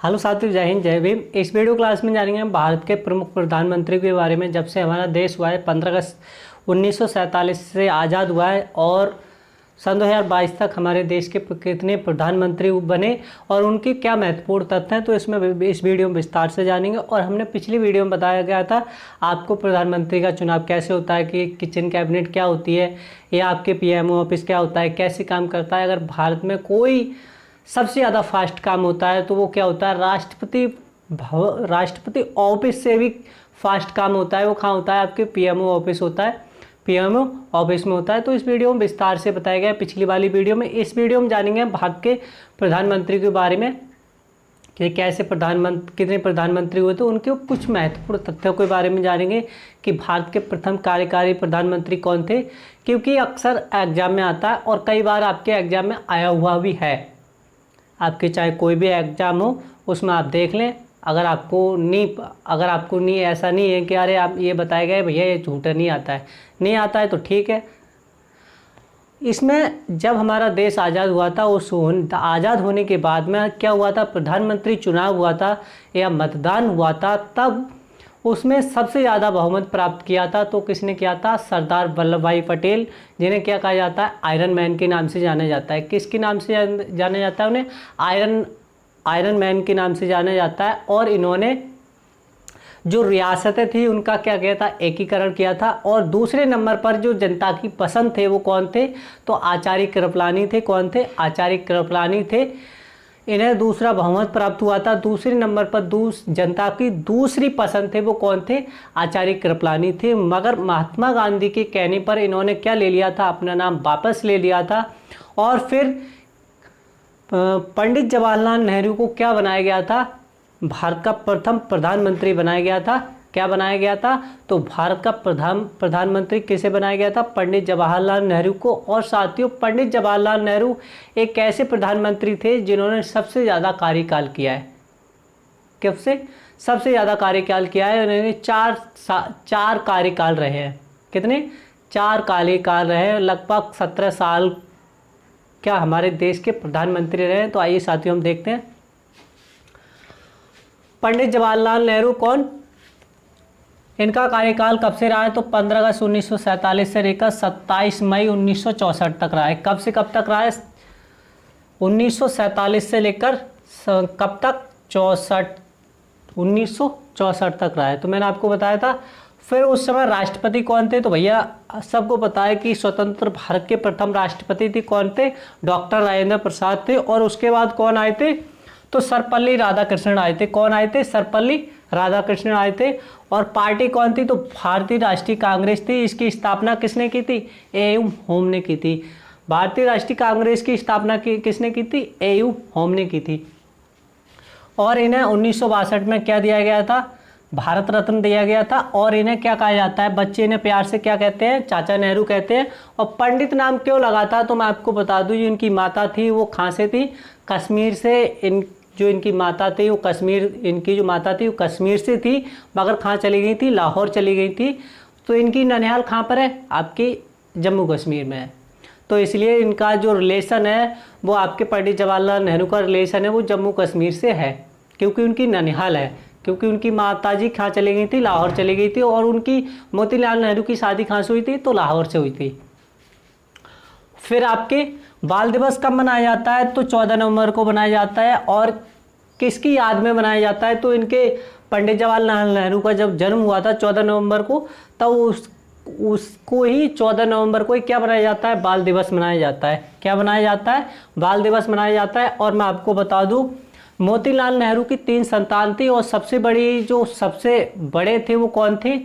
Hello साथियों, जय हिंद जय भीम। इस वीडियो क्लास में जानेंगे हम भारत के प्रमुख प्रधानमंत्री के बारे में। जब से हमारा देश हुआ है 15 अगस्त 1947 से आज़ाद हुआ है और सन 2022 तक हमारे देश के कितने प्रधानमंत्री बने और उनके क्या महत्वपूर्ण तथ्य हैं, तो इस वीडियो में विस्तार से जानेंगे। और हमने पिछली वीडियो में बताया गया था आपको प्रधानमंत्री का चुनाव कैसे होता है, कि किचन कैबिनेट क्या होती है, या आपके पीएमओ ऑफिस क्या होता है, कैसे काम करता है। अगर भारत में कोई सबसे ज़्यादा फास्ट काम होता है तो वो क्या होता है, राष्ट्रपति ऑफिस से भी फास्ट काम होता है। वो कहाँ होता है, आपके पीएमओ ऑफिस होता है, पीएमओ ऑफिस में होता है। तो इस वीडियो में विस्तार से बताया गया है पिछली वाली वीडियो में। इस वीडियो में जानेंगे भारत के प्रधानमंत्री के बारे में कि कैसे कितने प्रधानमंत्री हुए, तो उनके कुछ महत्वपूर्ण तथ्यों के बारे में जानेंगे कि भारत के प्रथम कार्यकारी प्रधानमंत्री कौन थे, क्योंकि अक्सर एग्जाम में आता है और कई बार आपके एग्जाम में आया हुआ भी है। आपके चाहे कोई भी एग्ज़ाम हो उसमें आप देख लें। अगर आपको नहीं ऐसा नहीं है कि अरे आप ये बताए गए भैया ये झूठा नहीं आता है तो ठीक है। इसमें जब हमारा देश आज़ाद हुआ था, उस आज़ाद होने के बाद में क्या हुआ था, प्रधानमंत्री चुनाव हुआ था या मतदान हुआ था, तब उसमें सबसे ज़्यादा बहुमत प्राप्त किया था। तो किसने किया था, सरदार वल्लभ भाई पटेल, जिन्हें क्या कहा जाता है, आयरन मैन के नाम से जाना जाता है। किसके नाम से जाना जाता है उन्हें, आयरन मैन के नाम से जाना जाता है। और इन्होंने जो रियासतें थी उनका क्या किया था, एकीकरण किया था। और दूसरे नंबर पर जो जनता की पसंद थे वो कौन थे, तो आचार्य कृपलानी थे। कौन थे, आचार्य कृपलानी थे। इन्हें दूसरा बहुमत प्राप्त हुआ था। दूसरे नंबर पर जनता की दूसरी पसंद थे वो कौन थे, आचार्य कृपलानी थे। मगर महात्मा गांधी के कहने पर इन्होंने क्या ले लिया था, अपना नाम वापस ले लिया था। और फिर पंडित जवाहरलाल नेहरू को क्या बनाया गया था, भारत का प्रथम प्रधानमंत्री बनाया गया था। क्या बनाया गया था, तो भारत का प्रधानमंत्री किसे बनाया गया था, पंडित जवाहरलाल नेहरू को। और साथियों, पंडित जवाहरलाल नेहरू एक ऐसे प्रधानमंत्री थे जिन्होंने सबसे ज़्यादा कार्यकाल किया है। सबसे ज़्यादा कार्यकाल किया है उन्होंने। चार कार्यकाल रहे हैं। कितने, 4 कार्यकाल रहे हैं। लगभग 17 साल क्या हमारे देश के प्रधानमंत्री रहे हैं। तो आइए साथियों हम देखते हैं पंडित जवाहरलाल नेहरू कौन, इनका कार्यकाल कब से रहा है, तो 15 अगस्त 1947 से लेकर 27 मई 1964 तक रहा है। कब से कब तक रहा है, 1947 से लेकर कब तक, 1964 तक रहा है। तो मैंने आपको बताया था। फिर उस समय राष्ट्रपति कौन थे, तो भैया सबको पता है कि स्वतंत्र भारत के प्रथम राष्ट्रपति थे। कौन थे, डॉक्टर राजेंद्र प्रसाद थे। और उसके बाद कौन आए थे, तो सर्वपल्ली राधाकृष्णन आए थे। कौन आए थे, सर्वपल्ली राधाकृष्णन आए थे। और पार्टी कौन थी, तो भारतीय राष्ट्रीय कांग्रेस थी। इसकी स्थापना किसने की थी, ए.यू. होम ने की थी। भारतीय राष्ट्रीय कांग्रेस की स्थापना किसने की थी, ए.यू. होम ने की थी। और इन्हें 1962 में क्या दिया गया था, भारत रत्न दिया गया था। और इन्हें क्या कहा जाता है, बच्चे इन्हें प्यार से क्या कहते हैं, चाचा नेहरू कहते हैं। और पंडित नाम क्यों लगा था, तो मैं आपको बता दूं, जो इनकी माता थी वो कहाँ से थी, कश्मीर से। जो इनकी माता थी वो कश्मीर से थी, मगर कहाँ चली गई थी, लाहौर चली गई थी। तो इनकी ननिहाल कहाँ पर है, आपकी जम्मू कश्मीर में है। तो इसलिए इनका जो रिलेशन है वो आपके पंडित जवाहरलाल नेहरू का रिलेशन है वो जम्मू कश्मीर से है, क्योंकि उनकी ननिहाल है। क्योंकि उनकी माता जी कहाँ चली गई थी, लाहौर चली गई थी। और उनकी मोतीलाल नेहरू की शादी कहाँ से हुई थी, तो लाहौर से हुई थी। फिर आपके बाल दिवस कब मनाया जाता है, तो 14 नवंबर को मनाया जाता है। और किसकी याद में मनाया जाता है, तो इनके पंडित जवाहरलाल नेहरू का जब जन्म हुआ था 14 नवंबर को, तब उसको ही 14 नवंबर को ही क्या बनाया जाता है, बाल दिवस मनाया जाता है। क्या बनाया जाता है, बाल दिवस मनाया जाता है। और मैं आपको बता दूं, मोतीलाल नेहरू की 3 संतान थी और सबसे बड़े थे वो कौन थे,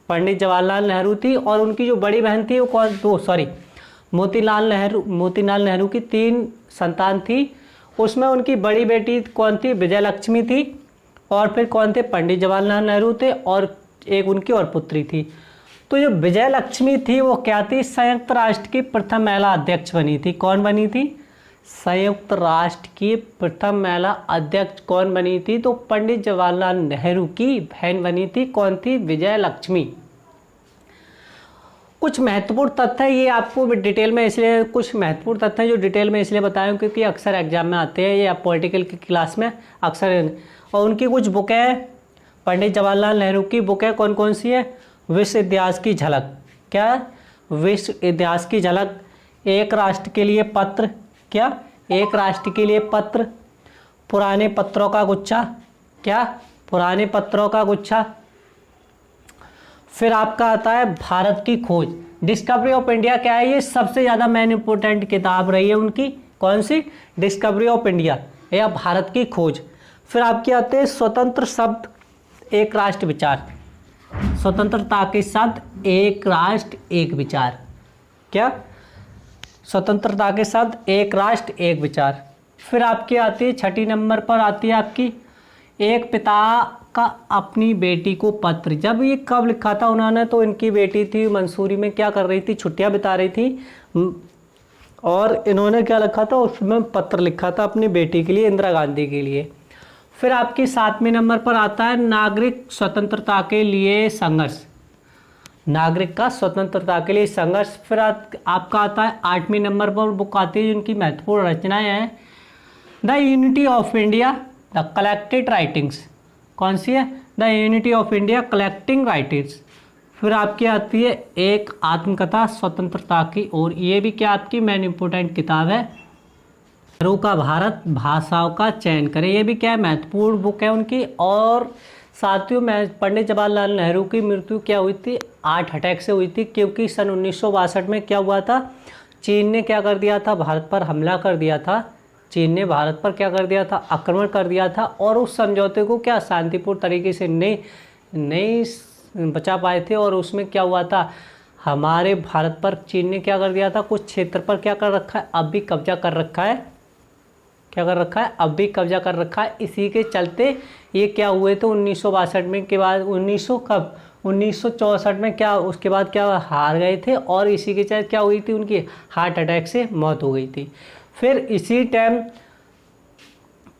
पंडित जवाहरलाल नेहरू थी। और उनकी जो बड़ी बहन थी वो मोतीलाल नेहरू की 3 संतान थी। उसमें उनकी बड़ी बेटी कौन थी, विजयलक्ष्मी थी। और फिर कौन थे, पंडित जवाहरलाल नेहरू थे। और एक उनकी और पुत्री थी। तो जो विजयलक्ष्मी थी वो क्या थी, संयुक्त राष्ट्र की प्रथम महिला अध्यक्ष बनी थी। कौन बनी थी, संयुक्त राष्ट्र की प्रथम महिला अध्यक्ष कौन बनी थी, तो पंडित जवाहरलाल नेहरू की बहन बनी थी। कौन थी, विजयलक्ष्मी। कुछ महत्वपूर्ण तथ्य है, ये आपको डिटेल में इसलिए कुछ महत्वपूर्ण तथ्य हैं जो डिटेल में इसलिए बताए हूँ क्योंकि अक्सर एग्जाम में आते हैं या पॉलिटिकल की क्लास में अक्सर। और उनकी कुछ बुकें हैं, पंडित जवाहरलाल नेहरू की बुक है, कौन कौन सी है? विश्व इतिहास की झलक, क्या? विश्व इतिहास की झलक, एक राष्ट्र के लिए पत्र, क्या? एक राष्ट्र के लिए पत्र, पुराने पत्रों का गुच्छा, क्या? पुराने पत्रों का गुच्छा। फिर आपका आता है भारत की खोज, डिस्कवरी ऑफ इंडिया, क्या है? ये सबसे ज़्यादा मेन इंपॉर्टेंट किताब रही है उनकी, कौन सी? डिस्कवरी ऑफ इंडिया या भारत की खोज। फिर आपके आते हैं स्वतंत्र शब्द, एक राष्ट्र विचार, स्वतंत्रता के शब्द एक राष्ट्र एक विचार, क्या? स्वतंत्रता के शब्द एक राष्ट्र एक विचार। फिर आपकी आती है 6 नंबर पर आती है आपकी एक पिता का अपनी बेटी को पत्र। जब ये कब लिखा था उन्होंने? तो इनकी बेटी थी मंसूरी में, क्या कर रही थी? छुट्टियां बिता रही थी, और इन्होंने क्या लिखा था? उसमें पत्र लिखा था अपनी बेटी के लिए, इंदिरा गांधी के लिए। फिर आपकी 7वें नंबर पर आता है नागरिक स्वतंत्रता के लिए संघर्ष, नागरिक का स्वतंत्रता के लिए संघर्ष। फिर आपका आता है 8वें नंबर पर बुक आती है जिनकी महत्वपूर्ण रचनाएं हैं the unity of India, the collected writings, कौन सी है? The unity of India collecting writings. फिर आपकी आती है एक आत्मकथा स्वतंत्रता की ओर, ये भी क्या आपकी मेन इंपोर्टेंट किताब है। नेहरू का भारत, भाषाओं का चयन करें, ये भी क्या है? महत्वपूर्ण बुक है उनकी। और साथियों में पंडित जवाहरलाल नेहरू की मृत्यु क्या हुई थी? हार्ट अटैक से हुई थी, क्योंकि सन 1962 में क्या हुआ था? चीन ने क्या कर दिया था? भारत पर हमला कर दिया था। चीन ने भारत पर क्या कर दिया था? आक्रमण कर दिया था, और उस समझौते को क्या शांतिपूर्ण तरीके से नहीं बचा पाए थे। और उसमें क्या हुआ था? हमारे भारत पर चीन ने क्या कर दिया था? कुछ क्षेत्र पर क्या कर रखा है? अब भी कब्जा कर रखा है, क्या कर रखा है? अब भी कब्जा कर रखा है। इसी के चलते ये क्या हुए थे 1962 में के बाद 1964 में क्या, उसके बाद क्या हार गए थे, और इसी के चलते क्या हुई थी? उनकी हार्ट अटैक से मौत हो गई थी। फिर इसी टाइम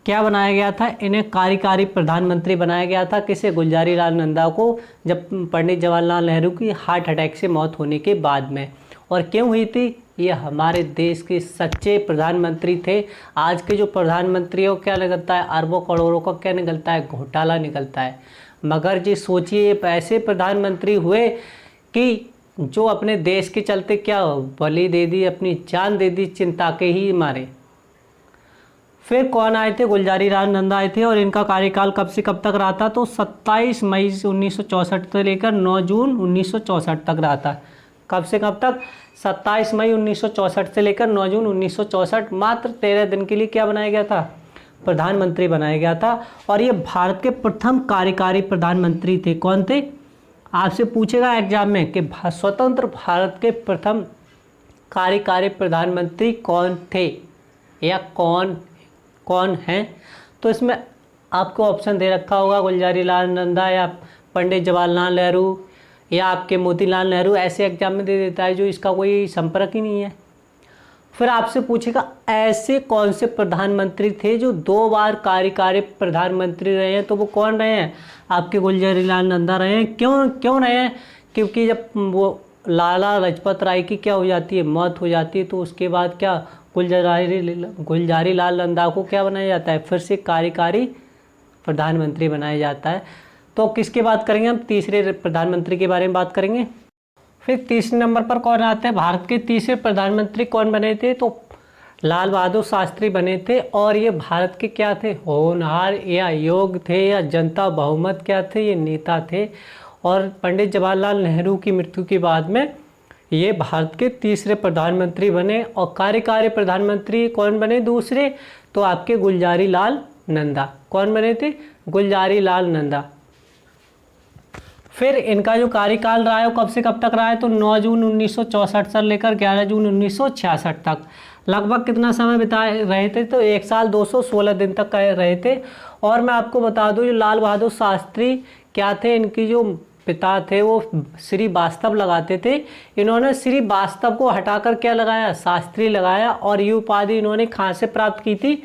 क्या बनाया गया था? इन्हें कार्यकारी प्रधानमंत्री बनाया गया था, किसे? गुलजारी लाल नंदा को, जब पंडित जवाहरलाल नेहरू की हार्ट अटैक से मौत होने के बाद में। और क्यों हुई थी? ये हमारे देश के सच्चे प्रधानमंत्री थे। आज के जो प्रधानमंत्री हो क्या निकलता है? अरबों करोड़ों का क्या निकलता है? घोटाला निकलता है। मगर जी सोचिए, ये ऐसे प्रधानमंत्री हुए कि जो अपने देश के चलते क्या बलि दे दी, अपनी जान दे दी चिंता के ही मारे। फिर कौन आए थे? गुलजारी लाल नंदा आए थे, और इनका कार्यकाल कब से कब तक रहा था? तो 27 मई 1964 से लेकर 9 जून 1964 तक रहा था। कब से कब तक? 27 मई 1964 से लेकर 9 जून 1964, मात्र 13 दिन के लिए क्या बनाया गया था? प्रधानमंत्री बनाया गया था। और ये भारत के प्रथम कार्यकारी प्रधानमंत्री थे। कौन थे? आपसे पूछेगा एग्जाम में कि स्वतंत्र भारत के प्रथम कार्यकारी प्रधानमंत्री कौन थे या कौन हैं? तो इसमें आपको ऑप्शन दे रखा होगा गुलजारी लाल नंदा या पंडित जवाहरलाल नेहरू या आपके मोतीलाल नेहरू, ऐसे एग्जाम में दे देता है जो इसका कोई संपर्क ही नहीं है। फिर आपसे पूछेगा ऐसे कौन से प्रधानमंत्री थे जो 2 बार कार्यकारी प्रधानमंत्री रहे हैं? तो वो कौन रहे हैं? आपके गुलजारी लाल नंदा रहे हैं। क्यों रहे हैं? क्योंकि जब वो लाला लाजपत राय की क्या हो जाती है? मौत हो जाती है, तो उसके बाद क्या गुलजारी लाल नंदा को क्या बनाया जाता है? फिर से कार्यकारी प्रधानमंत्री बनाया जाता है। तो किसकी बात करेंगे हम? तीसरे प्रधानमंत्री के बारे में बात करेंगे। फिर तीसरे नंबर पर कौन आते हैं? भारत के तीसरे प्रधानमंत्री कौन बने थे? तो लाल बहादुर शास्त्री बने थे। और ये भारत के क्या थे? होनहार या योग्य थे या जनता बहुमत क्या थे? ये नेता थे। और पंडित जवाहरलाल नेहरू की मृत्यु के बाद में ये भारत के तीसरे प्रधानमंत्री बने। और कार्यकारी प्रधानमंत्री कौन बने दूसरे? तो आपके गुलजारी लाल नंदा। कौन बने थे? गुलजारी लाल नंदा। फिर इनका जो कार्यकाल रहा है वो कब से कब तक रहा है? तो 9 जून 1964 से लेकर 11 जून 1966 तक। लगभग कितना समय बिताए रहे थे? तो 1 साल 216 दिन तक रहे थे। और मैं आपको बता दूं, जो लाल बहादुर शास्त्री क्या थे, इनकी जो पिता थे वो श्रीवास्तव लगाते थे। इन्होंने श्रीवास्तव को हटाकर क्या लगाया? शास्त्री लगाया। और ये उपाधि इन्होंने कहाँ से प्राप्त की थी?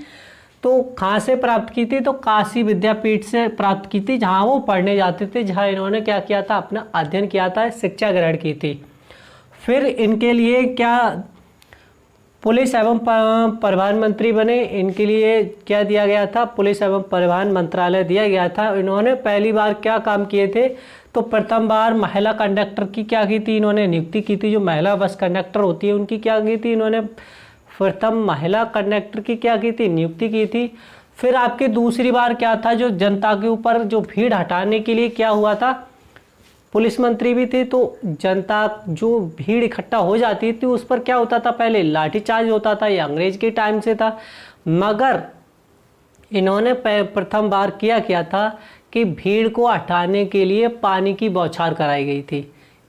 तो कहाँ से प्राप्त की थी? तो काशी विद्यापीठ से प्राप्त की थी, जहाँ वो पढ़ने जाते थे, जहाँ इन्होंने क्या किया था? अपना अध्ययन किया था, शिक्षा ग्रहण की थी। फिर इनके लिए क्या पुलिस एवं परिवहन मंत्री बने। इनके लिए क्या दिया गया था, पुलिस एवं परिवहन मंत्रालय दिया गया था। इन्होंने पहली बार क्या काम किए थे, तो प्रथम बार महिला कंडक्टर की क्या की थी, इन्होंने नियुक्ति की थी। जो महिला बस कंडक्टर होती है उनकी क्या की थी, इन्होंने प्रथम महिला कंडक्टर की क्या की थी, नियुक्ति की थी। फिर आपकी दूसरी बार क्या था, जो जनता के ऊपर जो भीड़ हटाने के लिए क्या हुआ था, पुलिस मंत्री भी थे। तो जनता जो भीड़ इकट्ठा हो जाती थी उस पर क्या होता था, पहले लाठीचार्ज होता था, ये अंग्रेज के टाइम से था। मगर इन्होंने प्रथम बार किया था कि भीड़ को हटाने के लिए पानी की बौछार कराई गई थी।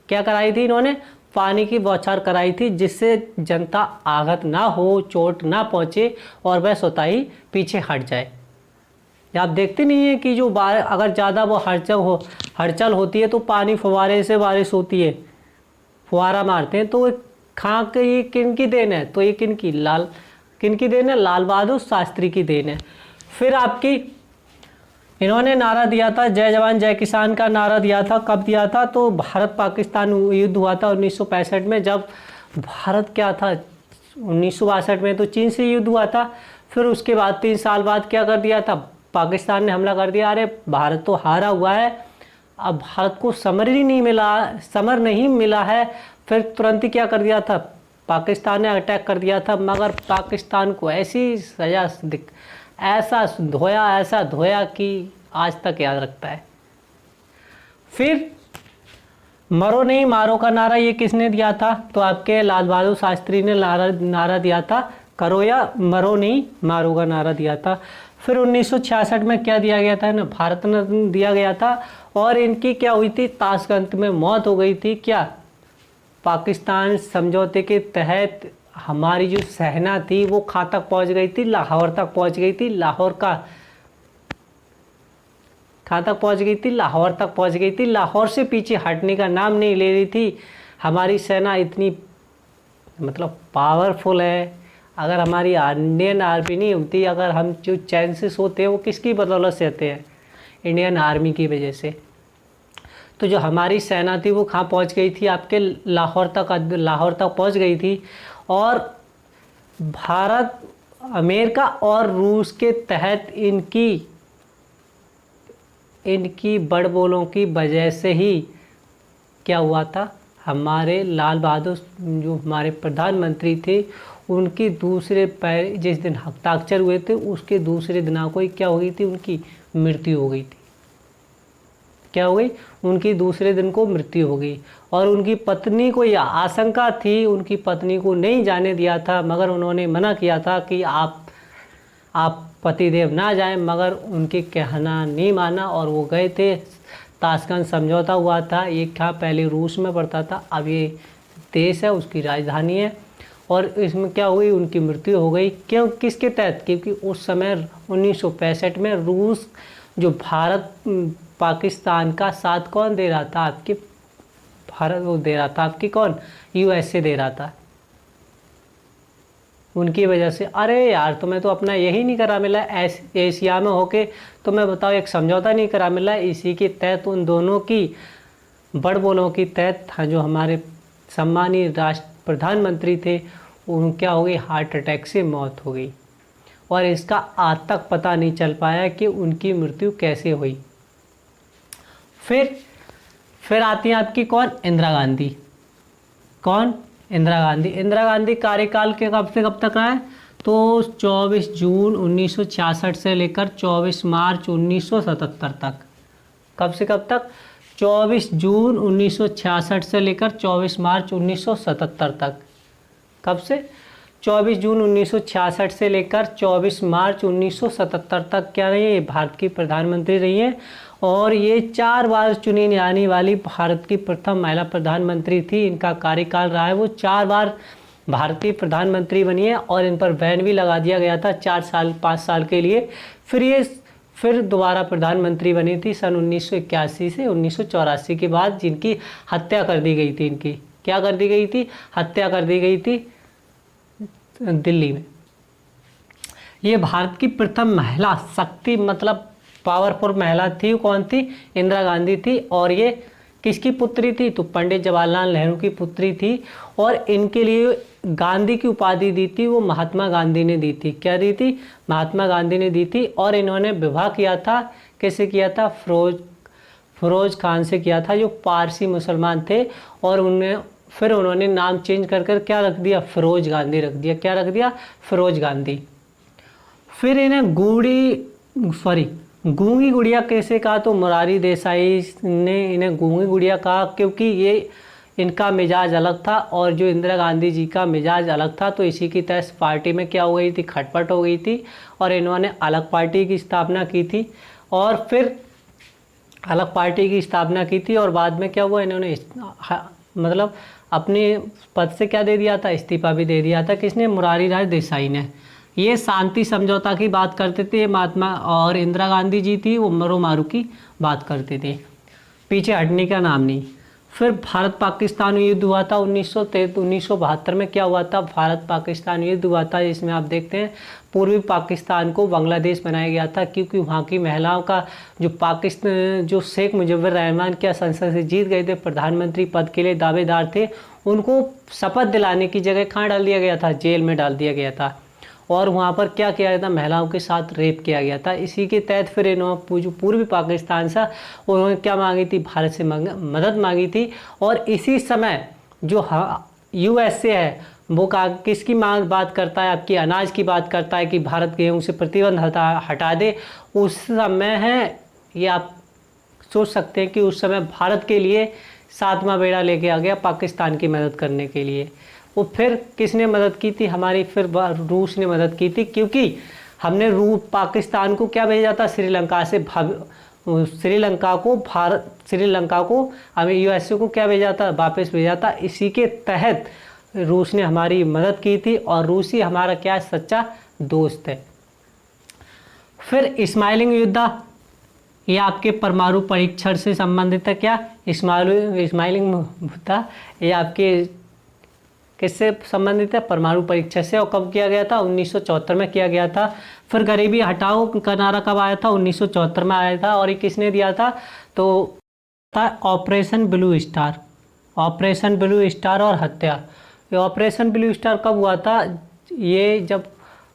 क्या कराई थी, इन्होंने पानी की बौछार कराई थी, जिससे जनता आहत ना हो, चोट ना पहुंचे और वह स्वतः ही पीछे हट जाए। आप देखते नहीं है कि जो अगर ज़्यादा वो हलचल होती है तो पानी फुवारे से बारिश होती है, फुवारा मारते हैं, तो खां के ये किन की देन है, तो ये किन की देन है, लाल बहादुर शास्त्री की देन है। फिर आपकी इन्होंने नारा दिया था, जय जवान जय किसान का नारा दिया था। कब दिया था, तो भारत पाकिस्तान युद्ध हुआ था 1965 में। जब भारत क्या था, 1962 में तो चीन से युद्ध हुआ था। फिर उसके बाद 3 साल बाद क्या कर दिया था, पाकिस्तान ने हमला कर दिया। अरे भारत तो हारा हुआ है, अब भारत को समर नहीं मिला है। फिर तुरंत ही क्या कर दिया था, पाकिस्तान ने अटैक कर दिया था। मगर पाकिस्तान को ऐसी सजा ऐसा धोया कि आज तक याद रखता है। फिर मरो नहीं मारो का नारा ये किसने दिया था, तो आपके लाल बहादुर शास्त्री ने नारा दिया था, करो या मरो नहीं मारो का नारा दिया था। फिर 1966 में क्या दिया गया था ना, भारत रत्न दिया गया था। और इनकी क्या हुई थी, ताशकंद में मौत हो गई थी। क्या, पाकिस्तान समझौते के तहत हमारी जो सेना थी वो कहाँ तक पहुंच गई थी, लाहौर तक पहुंच गई थी। कहाँ तक पहुंच गई थी, लाहौर तक पहुंच गई थी। लाहौर से पीछे हटने का नाम नहीं ले रही थी। हमारी सेना इतनी मतलब पावरफुल है। अगर हमारी इंडियन आर्मी नहीं होती, अगर हम जो चांसेस होते हैं वो किसकी बदौलत से होते हैं, इंडियन आर्मी की वजह से। तो जो हमारी सेना थी वो कहाँ पहुँच गई थी, आपके लाहौर तक पहुँच गई थी। और भारत, अमेरिका और रूस के तहत इनकी बड़बोलों की वजह से ही क्या हुआ था, हमारे लाल बहादुर जो हमारे प्रधानमंत्री थे उनकी जिस दिन हस्ताक्षर हुए थे उसके दूसरे दिना को क्या हो गई थी, उनकी मृत्यु हो गई थी। क्या हो गई, उनकी दूसरे दिन को मृत्यु हो गई। और उनकी पत्नी को यह आशंका थी, उनकी पत्नी को नहीं जाने दिया था, मगर उन्होंने मना किया था कि आप पतिदेव ना जाएं, मगर उनके कहना नहीं माना और वो गए थे। ताशकंद समझौता हुआ था, ये क्या पहले रूस में पड़ता था, अब ये देश है, उसकी राजधानी है। और इसमें क्या हुई, उनकी मृत्यु हो गई। क्यों, किसके तहत, क्योंकि उस समय 1965 में रूस जो भारत पाकिस्तान का साथ कौन दे रहा था, आपके भारत वो दे रहा था, आपकी कौन, यूएसए दे रहा था। उनकी वजह से, अरे यार तुम्हें तो अपना यही नहीं करा मिला, एशिया में होके तुम्हें बताओ एक समझौता नहीं करा मिला। इसी के तहत उन दोनों की बड़बोलों की तहत जो हमारे सम्मानीय प्रधानमंत्री थे उन क्या हो गई, हार्ट अटैक से मौत हो गई। और इसका आज तक पता नहीं चल पाया कि उनकी मृत्यु कैसे हुई। फिर आती हैं आपकी कौन, इंदिरा गांधी। कौन, इंदिरा गांधी। इंदिरा गांधी कार्यकाल के कब से कब तक रहा है, तो 24 जून 1966 से लेकर 24 मार्च 1977 तक। कब से कब तक, 24 जून 1966 से लेकर 24 मार्च 1977 तक। कब से, 24 जून 1966 से लेकर 24 मार्च 1977 तक क्या रही है, ये भारत की प्रधानमंत्री रही है। और ये 4 बार चुनी जाने वाली भारत की प्रथम महिला प्रधानमंत्री थी। इनका कार्यकाल रहा है वो 4 बार भारतीय प्रधानमंत्री बनी है। और इन पर बैन भी लगा दिया गया था 5 साल के लिए। फिर दोबारा प्रधानमंत्री बनी थी सन 1981 से 1984 के बाद, जिनकी हत्या कर दी गई थी। इनकी क्या कर दी गई थी, हत्या कर दी गई थी दिल्ली में। ये भारत की प्रथम महिला शक्ति मतलब पावरफुल महिला थी, कौन थी, इंदिरा गांधी थी। और ये किसकी पुत्री थी? तो पंडित जवाहरलाल नेहरू की पुत्री थी। और इनके लिए गांधी की उपाधि दी थी वो महात्मा गांधी ने दी थी। क्या दी थी? महात्मा गांधी ने दी थी। और इन्होंने विवाह किया था, कैसे किया था? फिरोज खान से किया था, जो पारसी मुसलमान थे। और फिर उन्होंने नाम चेंज कर कर क्या रख दिया? फिरोज गांधी रख दिया। क्या रख दिया? फिरोज गांधी। फिर इन्हें गूंगी गुड़िया कैसे कहा? तो मोरारी देसाई ने इन्हें गूंगी गुड़िया कहा, क्योंकि ये इनका मिजाज अलग था और जो इंदिरा गांधी जी का मिजाज अलग था। तो इसी की तहत पार्टी में क्या हो गई थी? खटपट हो गई थी और इन्होंने अलग पार्टी की स्थापना की थी। और फिर अलग पार्टी की स्थापना की थी और बाद में क्या हुआ? इन्होंने मतलब अपने पद से क्या दे दिया था? इस्तीफा भी दे दिया था। किसने? मुरारी लाल देसाई ने। ये शांति समझौता की बात करते थे महात्मा, और इंदिरा गांधी जी थी वो मरो मारू की बात करते थे, पीछे हटने का नाम नहीं। फिर भारत पाकिस्तान युद्ध हुआ था 1972 में। क्या हुआ था? भारत पाकिस्तान युद्ध हुआ था, जिसमें आप देखते हैं पूर्वी पाकिस्तान को बांग्लादेश बनाया गया था, क्योंकि वहाँ की महिलाओं का जो शेख मुजीबुर रहमान क्या संसद से जीत गए थे, प्रधानमंत्री पद के लिए दावेदार थे, उनको शपथ दिलाने की जगह कहाँ डाल दिया गया था? जेल में डाल दिया गया था। और वहाँ पर क्या किया गया था? महिलाओं के साथ रेप किया गया था। इसी के तहत फिर इन्होंने पूर्वी पाकिस्तान से उन्होंने क्या मांगी थी? भारत से मदद मांगी थी। और इसी समय जो USA है वो किसकी बात करता है? आपकी अनाज की बात करता है कि भारत गेहूं से प्रतिबंध हटा दे। उस समय है, ये आप सोच सकते हैं कि उस समय भारत के लिए 7वां बेड़ा लेके आ गया पाकिस्तान की मदद करने के लिए। वो फिर किसने मदद की थी? हमारी फिर रूस ने मदद की थी, क्योंकि हमने पाकिस्तान को क्या भेजा था? श्रीलंका से श्रीलंका को हमें USA को क्या भेजा था? वापस भेजा था। इसी के तहत रूस ने हमारी मदद की थी और रूसी हमारा क्या सच्चा दोस्त है। फिर स्माइलिंग युद्ध, ये आपके परमाणु परीक्षण से संबंधित है। क्या? स्माइलिंग मुद्दा ये आपके किससे संबंधित है? परमाणु परीक्षण से। और कब किया गया था? 1974 में किया गया था। फिर गरीबी हटाओ का नारा कब आया था? 1974 में आया था। और ये किसने दिया था? तो था operation blue star. Operation blue star और हत्या। ये ऑपरेशन ब्लू स्टार कब हुआ था? ये जब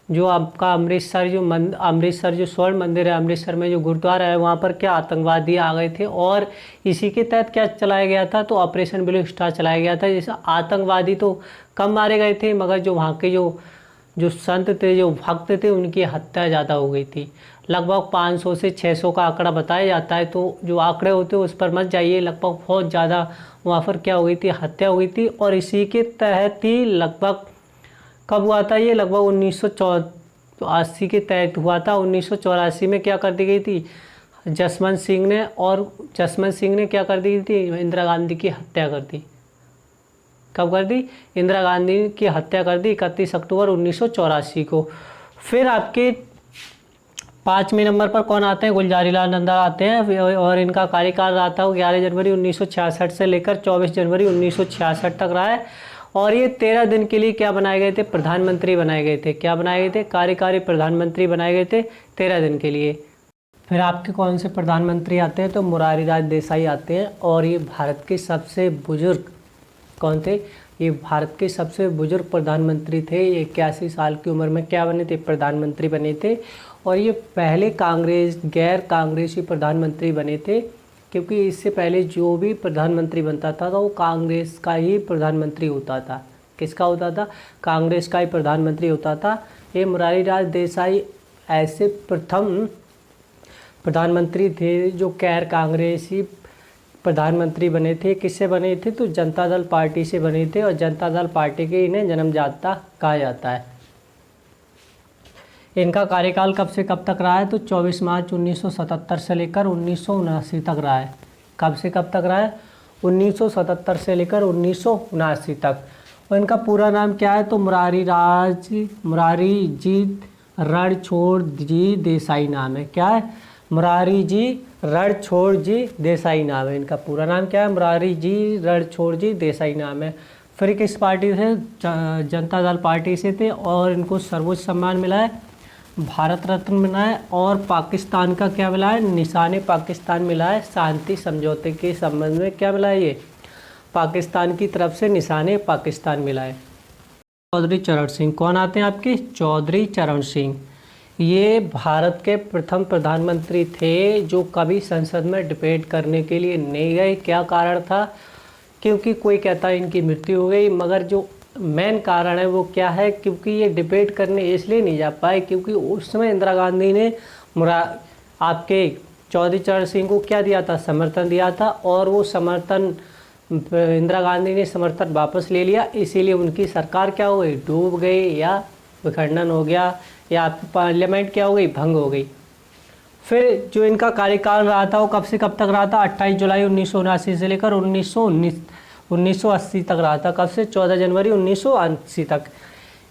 जो आपका अमृतसर जो स्वर्ण मंदिर है, अमृतसर में जो गुरुद्वारा है, वहाँ पर क्या आतंकवादी आ गए थे और इसी के तहत क्या चलाया गया था? तो ऑपरेशन ब्लू स्टार चलाया गया था। जैसे आतंकवादी तो कम मारे गए थे, मगर जो वहाँ के जो संत थे, जो भक्त थे, उनकी हत्या ज़्यादा हो गई थी। लगभग 500 से 600 का आंकड़ा बताया जाता है। तो जो आंकड़े होते हैं उस पर मत जाइए, लगभग बहुत ज़्यादा वहाँ पर क्या हो गई थी? हत्या हो गई थी। और इसी के तहत ही लगभग कब हुआ था? ये लगभग 1984 के तहत हुआ था। 1984 में क्या कर दी गई थी? जसवंत सिंह ने क्या कर दी थी? इंदिरा गांधी की हत्या कर दी। कब कर दी? इंदिरा गांधी की हत्या कर दी 31 अक्टूबर 1984 को। फिर आपके 5वें नंबर पर कौन आते हैं? गुलजारीलाल नंदा आते हैं। और इनका कार्यकाल रहा था 11 जनवरी 1966 से लेकर 24 जनवरी 1966 तक रहा है। और ये 13 दिन के लिए क्या बनाए गए थे? प्रधानमंत्री बनाए गए थे। क्या बनाए गए थे? कार्यकारी प्रधानमंत्री बनाए गए थे 13 दिन के लिए। फिर आपके कौन से प्रधानमंत्री आते हैं? तो मुरारी लाल देसाई आते हैं। और ये भारत के सबसे बुजुर्ग कौन थे? ये भारत के सबसे बुजुर्ग प्रधानमंत्री थे। ये 81 साल की उम्र में क्या बने थे? प्रधानमंत्री बने थे। और ये पहले गैर कांग्रेसी प्रधानमंत्री बने थे, क्योंकि इससे पहले जो भी प्रधानमंत्री बनता था तो वो कांग्रेस का ही प्रधानमंत्री होता था। किसका होता था? कांग्रेस का ही प्रधानमंत्री होता था। ये मुरारी लाल देसाई ऐसे प्रथम प्रधानमंत्री थे जो गैर कांग्रेसी प्रधानमंत्री बने थे। किससे बने थे? तो जनता दल पार्टी से बने थे। और जनता दल पार्टी के इन्हें जन्मदाता कहा जाता है। इनका कार्यकाल कब से कब तक रहा है? तो 24 मार्च 1977 से लेकर 1979 तक रहा है। कब से कब तक रहा है? 1977 से लेकर 1979 तक। और इनका पूरा नाम क्या है? तो मुरारी जी रणछोड़ जी देसाई नाम है। क्या है? मुरारी जी रणछोड़ जी देसाई नाम है। इनका पूरा नाम क्या है? मुरारी जी रणछोड़ जी देसाई नाम है। फिर किस पार्टी से? जनता दल पार्टी से थे। और इनको सर्वोच्च सम्मान मिला है भारत रत्न मिला है। और पाकिस्तान का क्या मिला है? निशाने पाकिस्तान मिला है। शांति समझौते के संबंध में क्या मिला है? ये पाकिस्तान की तरफ से निशाने पाकिस्तान मिला है। चौधरी चरण सिंह कौन आते हैं आपके? चौधरी चरण सिंह। ये भारत के प्रथम प्रधानमंत्री थे जो कभी संसद में डिबेट करने के लिए नहीं गए। क्या कारण था? क्योंकि कोई कहता है इनकी मृत्यु हो गई, मगर जो मेन कारण है वो क्या है? क्योंकि ये डिबेट करने इसलिए नहीं जा पाए क्योंकि उस समय इंदिरा गांधी ने आपके चौधरी चरण सिंह को क्या दिया था? समर्थन दिया था, और वो समर्थन इंदिरा गांधी ने समर्थन वापस ले लिया। इसीलिए उनकी सरकार क्या हो गई? डूब गई, या विखंडन हो गया, या आपकी पार्लियामेंट क्या हो गई? भंग हो गई। फिर जो इनका कार्यकाल रहा था वो कब से कब तक रहा था? 28 जुलाई 1979 से लेकर 1980 तक रहा था। कब से? 14 जनवरी 1980 तक।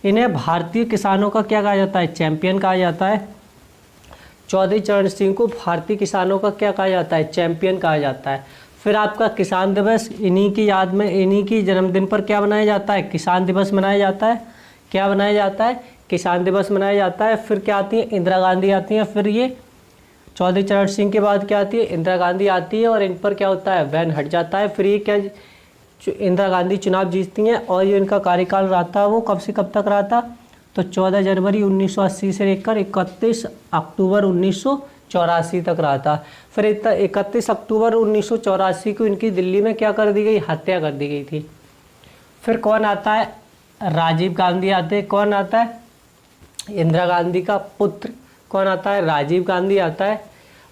इन्हें भारतीय किसानों का क्या कहा जाता है? चैंपियन कहा जाता है। चौधरी चरण सिंह को भारतीय किसानों का क्या कहा जाता है? चैंपियन कहा जाता है। फिर आपका किसान दिवस इन्हीं की याद में, इन्हीं की जन्मदिन पर क्या मनाया जाता है? किसान दिवस मनाया जाता है। क्या मनाया जाता है? किसान दिवस मनाया जाता है। फिर क्या आती है? इंदिरा गांधी आती हैं। फिर ये चौधरी चरण सिंह के बाद क्या आती है? इंदिरा गांधी आती है, और इन पर क्या होता है? बैन हट जाता है। फिर ये क्या, इंदिरा गांधी चुनाव जीतती हैं, और ये इनका कार्यकाल रहा था वो कब से कब तक रहा था? तो 14 जनवरी 1980 से लेकर 31 अक्टूबर 1984 तक रहा था। फिर 31 अक्टूबर 1984 को इनकी दिल्ली में क्या कर दी गई? हत्या कर दी गई थी। फिर कौन आता है? राजीव गांधी आते हैं। कौन आता है? इंदिरा गांधी का पुत्र कौन आता है? राजीव गांधी आता है।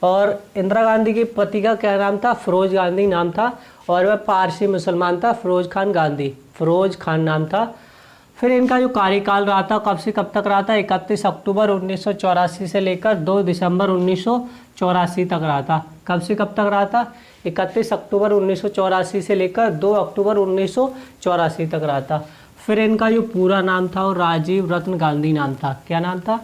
और इंदिरा गांधी के पति का क्या नाम था? फिरोज गांधी नाम था, और वह पारसी मुसलमान था। फिरोज खान नाम था। फिर इनका जो कार्यकाल रहा था कब से कब तक रहा था? 31 अक्टूबर 1984 से लेकर 2 दिसंबर 1984 तक रहा था। कब से कब तक रहा था? 31 अक्टूबर 1984 से लेकर 2 अक्टूबर 1984 तक रहा था। फिर इनका जो पूरा नाम था वो राजीव रत्न गांधी नाम था। क्या नाम था?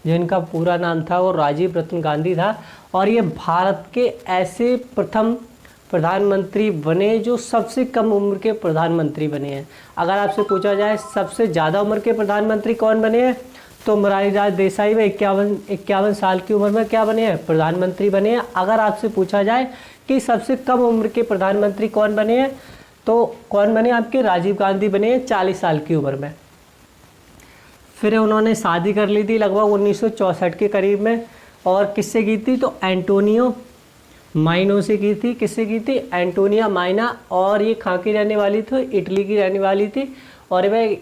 जो इनका पूरा नाम था वो राजीव रत्न गांधी था। और ये भारत के ऐसे प्रथम प्रधानमंत्री बने जो सबसे कम उम्र के प्रधानमंत्री बने हैं। अगर आपसे पूछा जाए सबसे ज़्यादा उम्र के प्रधानमंत्री कौन बने हैं, तो मोरारजी देसाई में 51 साल की उम्र में क्या बने हैं? प्रधानमंत्री बने हैं। अगर आपसे पूछा जाए कि सबसे कम उम्र के प्रधानमंत्री कौन बने हैं, तो कौन बने? आपके राजीव गांधी बने हैं 40 साल की उम्र में। फिर उन्होंने शादी कर ली थी लगभग 1964 के करीब में, और किससे की थी? तो एंटोनियो माइनो से की थी। किससे की थी? एंटोनिया माइना। और ये कहाँ की रहने वाली थी? इटली की रहने वाली थी। और वह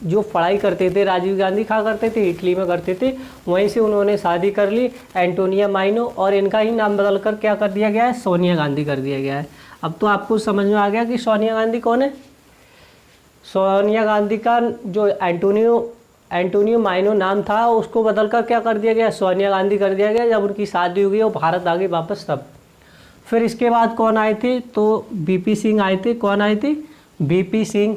जो पढ़ाई करते थे राजीव गांधी कहाँ करते थे? इटली में करते थे। वहीं से उन्होंने शादी कर ली एंटोनिया माइनो, और इनका ही नाम बदलकर क्या कर दिया गया है? सोनिया गांधी कर दिया गया है। अब तो आपको समझ में आ गया कि सोनिया गांधी कौन है। सोनिया गांधी का जो एंटोनियो माइनो नाम था उसको बदलकर क्या कर दिया गया? सोनिया गांधी कर दिया गया। जब उनकी शादी हो गई वो भारत आ गई वापस तब। फिर इसके बाद कौन आए थे? तो बीपी सिंह आए थे। कौन आए थे? बीपी सिंह।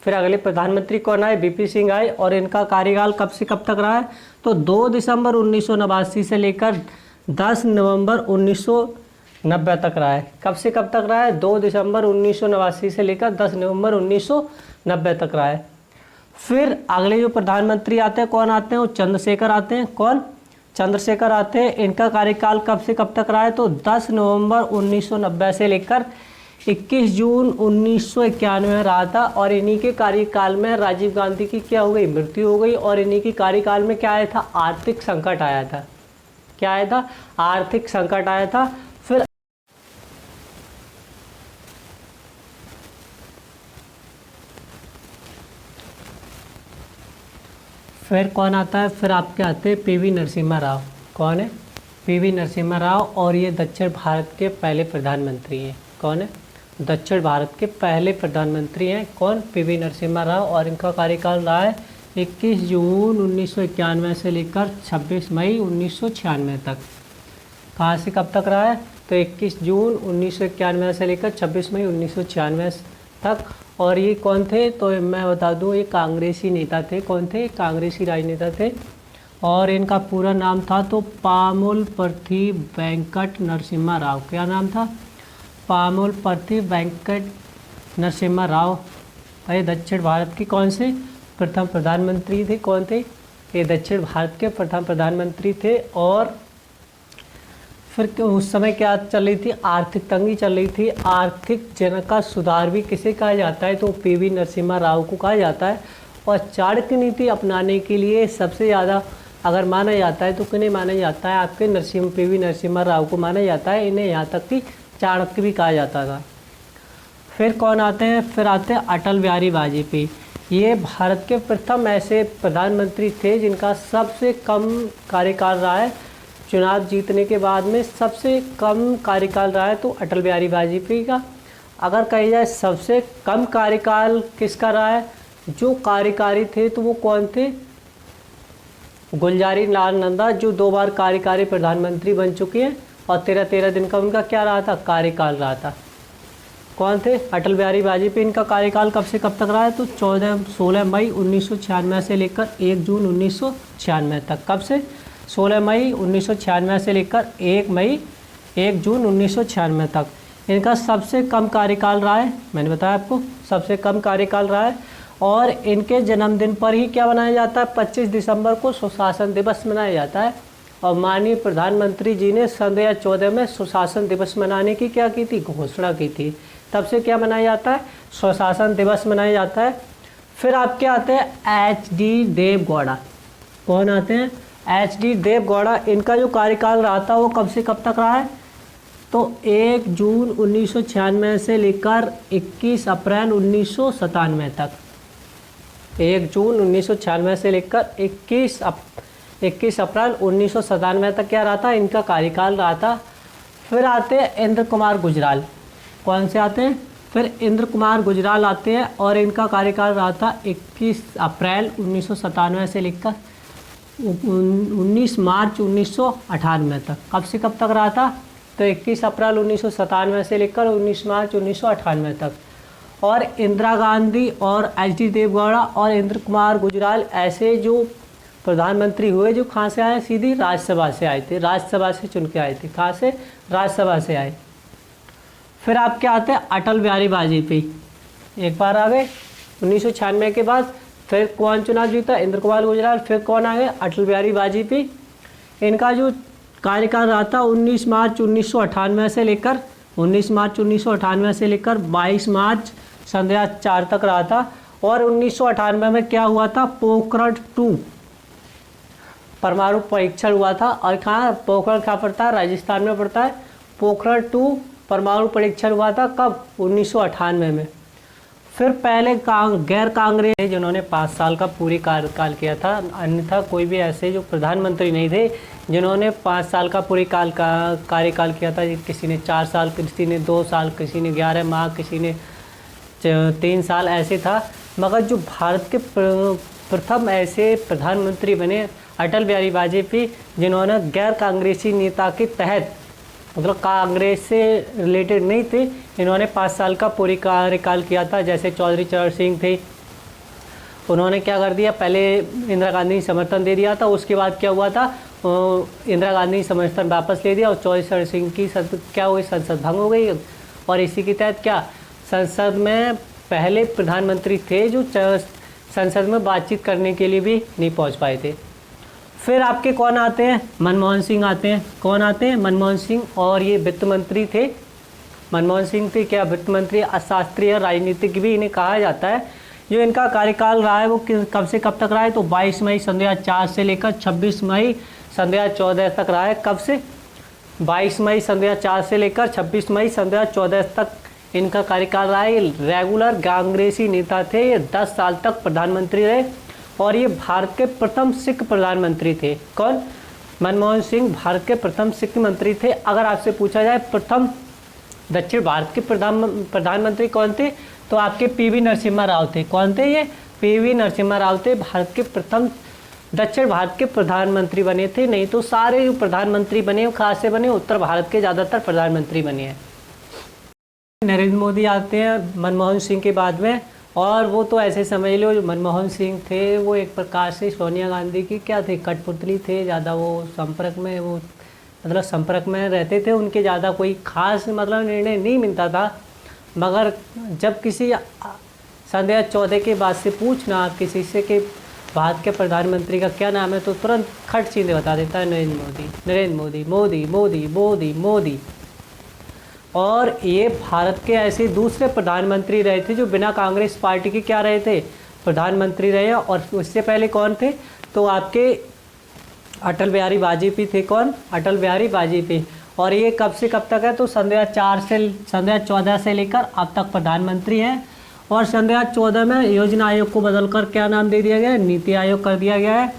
फिर अगले प्रधानमंत्री कौन आए? बीपी सिंह आए। और इनका कार्यकाल कब से कब तक रहा है? तो 2 दिसंबर 1989 से लेकर 10 नवंबर 1990 तक रहा है। कब से कब तक रहा है? 2 दिसंबर 1989 से लेकर 10 नवंबर 1990 तक रहा है। फिर अगले जो प्रधानमंत्री आते हैं कौन आते हैं? वो चंद्रशेखर आते हैं। कौन? चंद्रशेखर आते हैं। इनका कार्यकाल कब से कब तक रहा है? तो 10 नवंबर 1990 से लेकर 21 जून 1991 में रहा था। और इन्हीं के कार्यकाल में राजीव गांधी की क्या हो गई? मृत्यु हो गई। और इन्हीं के कार्यकाल में क्या आया था? आर्थिक संकट आया था। क्या आया था? आर्थिक संकट आया था। फिर कौन आता है? फिर आपके आते हैं पीवी नरसिम्हा राव। कौन है? पीवी नरसिम्हा राव। और ये दक्षिण भारत के पहले प्रधानमंत्री हैं। कौन है? दक्षिण भारत के पहले प्रधानमंत्री हैं। कौन? पीवी नरसिम्हा राव। और इनका कार्यकाल रहा है 21 जून 1991 से लेकर 26 मई 1996 तक। कहाँ से कब तक रहा है? तो 21 जून 1991 से लेकर 26 मई 1996 तक। और ये कौन थे? तो मैं बता दूं, ये कांग्रेसी नेता थे। कौन थे? कांग्रेसी राजनेता थे। और इनका पूरा नाम था तो पामुलपर्थी वेंकट नरसिम्हा राव। क्या नाम था? पामुलपर्थी वेंकट नरसिम्हा राव। ये दक्षिण भारत के कौन से प्रथम प्रधानमंत्री थे? कौन थे? ये दक्षिण भारत के प्रथम प्रधानमंत्री थे। और फिर उस समय क्या चल रही थी, आर्थिक तंगी चल रही थी। आर्थिक जनक का सुधार भी किसे कहा जाता है, तो पीवी नरसिम्हा राव को कहा जाता है। और चाणक्य नीति अपनाने के लिए सबसे ज़्यादा अगर माना जाता है तो किन्हें माना जाता है, आपके पीवी नरसिम्हा राव को माना जाता है। इन्हें यहाँ तक कि चाणक्य भी कहा जाता था। फिर कौन आते हैं, फिर आते हैं अटल बिहारी वाजपेयी। ये भारत के प्रथम ऐसे प्रधानमंत्री थे जिनका सबसे कम कार्यकाल रहा है। चुनाव जीतने के बाद में सबसे कम कार्यकाल रहा है तो अटल बिहारी वाजपेयी का। अगर कही जाए सबसे कम कार्यकाल किसका रहा है, जो कार्यकारी थे तो वो कौन थे, गुलजारी लाल नंदा, जो 2 बार कार्यकारी प्रधानमंत्री बन चुके हैं और 13-13 दिन का उनका क्या रहा था, कार्यकाल रहा था। कौन थे, अटल बिहारी वाजपेयी। इनका कार्यकाल कब से कब तक रहा है, तो 16 मई 1996 से लेकर 1 जून 1996 तक। कब से, 16 मई 1996 से लेकर 1 जून 1996 तक इनका सबसे कम कार्यकाल रहा है। मैंने बताया आपको सबसे कम कार्यकाल रहा है। और इनके जन्मदिन पर ही क्या मनाया जाता है, 25 दिसंबर को सुशासन दिवस मनाया जाता है। और माननीय प्रधानमंत्री जी ने सन 2014 में सुशासन दिवस मनाने की क्या की थी, घोषणा की थी। तब से क्या मनाया जाता है, सुशासन दिवस मनाया जाता है। फिर आपके आते हैं एच.डी. देवगौड़ा। कौन आते हैं, एच.डी. देवगौड़ा। इनका जो कार्यकाल रहा था वो कब से कब तक रहा है, तो 1 जून 1996 से लेकर 21 अप्रैल 1997 तक। 1 जून 1996 से लेकर 21 अप्रैल 1997 तक क्या रहा था, इनका कार्यकाल रहा था। फिर आते हैं इंद्र कुमार गुजराल। कौन से आते हैं, फिर इंद्र कुमार गुजराल आते हैं और इनका कार्यकाल रहा था 21 अप्रैल 1997 से लेकर 19 मार्च 1998 तक। कब से कब तक रहा था, तो 21 अप्रैल 1997 से लेकर 19 मार्च 1998 तक। और इंदिरा गांधी और एच.डी. देवगौड़ा और इंद्र कुमार गुजराल ऐसे जो प्रधानमंत्री हुए जो कहाँ से आए, सीधी राज्यसभा से आए थे, राज्यसभा से चुन के आए थे। कहाँ से, राज्यसभा से आए। फिर आपके आते हैं अटल बिहारी वाजपेयी। एक बार आ गए 1996 के बाद। फिर कौन चुनाव जीता, इंद्र कुमार गुजराल। फिर कौन आ गए, अटल बिहारी वाजपेयी। इनका जो कार्यकाल रहा था 19 मार्च 1998 से लेकर 22 मार्च सन 2004 तक रहा था। और 1998 में क्या हुआ था, पोखरण 2 परमाणु परीक्षण हुआ था। और कहाँ, पोखरण कहाँ पड़ता है, राजस्थान में पड़ता है। पोखरण 2 परमाणु परीक्षण हुआ था कब, 1998 में। फिर पहले गैर कांग्रेस जिन्होंने 5 साल का पूरी कार्यकाल किया था, अन्यथा कोई भी ऐसे जो प्रधानमंत्री नहीं थे जिन्होंने 5 साल का पूरी कार्यकाल किया था। किसी ने 4 साल, किसी ने 2 साल, किसी ने 11 माह, किसी ने 3 साल, ऐसे था। मगर जो भारत के प्रथम ऐसे प्रधानमंत्री बने अटल बिहारी वाजपेयी, जिन्होंने गैर कांग्रेसी नेता के तहत, मतलब कांग्रेस से रिलेटेड नहीं थे, इन्होंने 5 साल का पूरी कार्यकाल किया था। जैसे चौधरी चरण सिंह थे, उन्होंने क्या कर दिया, पहले इंदिरा गांधी समर्थन दे दिया था। उसके बाद क्या हुआ था, इंदिरा गांधी समर्थन वापस ले दिया और चौधरी चरण सिंह की क्या हुई, संसद भंग हो गई। और इसी के तहत क्या, संसद में पहले प्रधानमंत्री थे जो संसद में बातचीत करने के लिए भी नहीं पहुंच पाए थे। फिर आपके कौन आते हैं, मनमोहन सिंह आते हैं। कौन आते हैं, मनमोहन सिंह। और ये वित्त मंत्री थे। मनमोहन सिंह थे क्या, वित्त मंत्री, अशास्त्रीय राजनीतिक भी इन्हें कहा जाता है। जो इनका कार्यकाल रहा है वो कब से कब तक रहा है, तो 22 मई सन 2004 से लेकर 26 मई सन 2014 तक रहा है। कब से, 22 मई सन 2004 से लेकर 26 मई सन 2014 तक इनका कार्यकाल रहा है। रेगुलर कांग्रेसी नेता थे, ये 10 साल तक प्रधानमंत्री रहे। और ये भारत के प्रथम सिख प्रधानमंत्री थे। कौन, मनमोहन सिंह भारत के प्रथम सिख मंत्री थे। अगर आपसे पूछा जाए प्रथम दक्षिण भारत के प्रधानमंत्री कौन थे, तो आपके पीवी नरसिम्हा राव थे। कौन थे ये, पीवी नरसिम्हा राव थे। भारत के प्रथम दक्षिण भारत के प्रधानमंत्री बने थे। नहीं तो सारे जो प्रधानमंत्री बने वो कहाँ से बने, उत्तर भारत के ज़्यादातर प्रधानमंत्री बने हैं। नरेंद्र मोदी आते हैं मनमोहन सिंह के बाद में। और वो तो ऐसे समझ लो, जो मनमोहन सिंह थे वो एक प्रकार से सोनिया गांधी की क्या थे, कठपुतली थे। ज़्यादा वो संपर्क में, वो मतलब संपर्क में रहते थे, उनके ज़्यादा कोई खास मतलब निर्णय नहीं मिलता था। मगर जब किसी सन 2014 के बाद से पूछना किसी से कि भारत के प्रधानमंत्री का क्या नाम है, तो तुरंत खट सीधे बता देता है नरेंद्र मोदी, नरेंद्र मोदी, मोदी मोदी मोदी मोदी। और ये भारत के ऐसे दूसरे प्रधानमंत्री रहे थे जो बिना कांग्रेस पार्टी के क्या रहे थे, प्रधानमंत्री रहे। और उससे पहले कौन थे, तो आपके अटल बिहारी वाजपेयी थे। कौन, अटल बिहारी वाजपेयी। और ये कब से कब तक है, तो सन 2014 से लेकर अब तक प्रधानमंत्री हैं। और सन 2014 में योजना आयोग को बदलकर क्या नाम दे दिया गया है, नीति आयोग कर दिया गया है।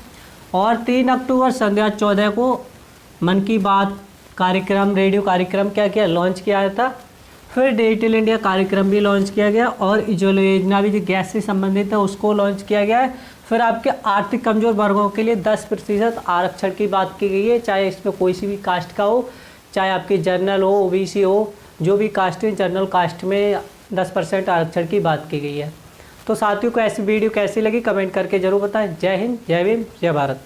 और 3 अक्टूबर सन 2014 को मन की बात कार्यक्रम, रेडियो कार्यक्रम क्या किया, लॉन्च किया था। फिर डिजिटल इंडिया कार्यक्रम भी लॉन्च किया गया और उज्ज्वला योजना भी जो गैस से संबंधित है उसको लॉन्च किया गया है। फिर आपके आर्थिक कमजोर वर्गों के लिए 10% आरक्षण की बात की गई है, चाहे इसमें कोई सी भी कास्ट का हो, चाहे आपकी जनरल हो, ओबीसी हो, जो भी कास्ट है, जनरल कास्ट में 10% आरक्षण की बात की गई है। तो साथियों को ऐसी वीडियो कैसी लगी कमेंट करके जरूर बताएं। जय हिंद, जय भीम, जय भारत।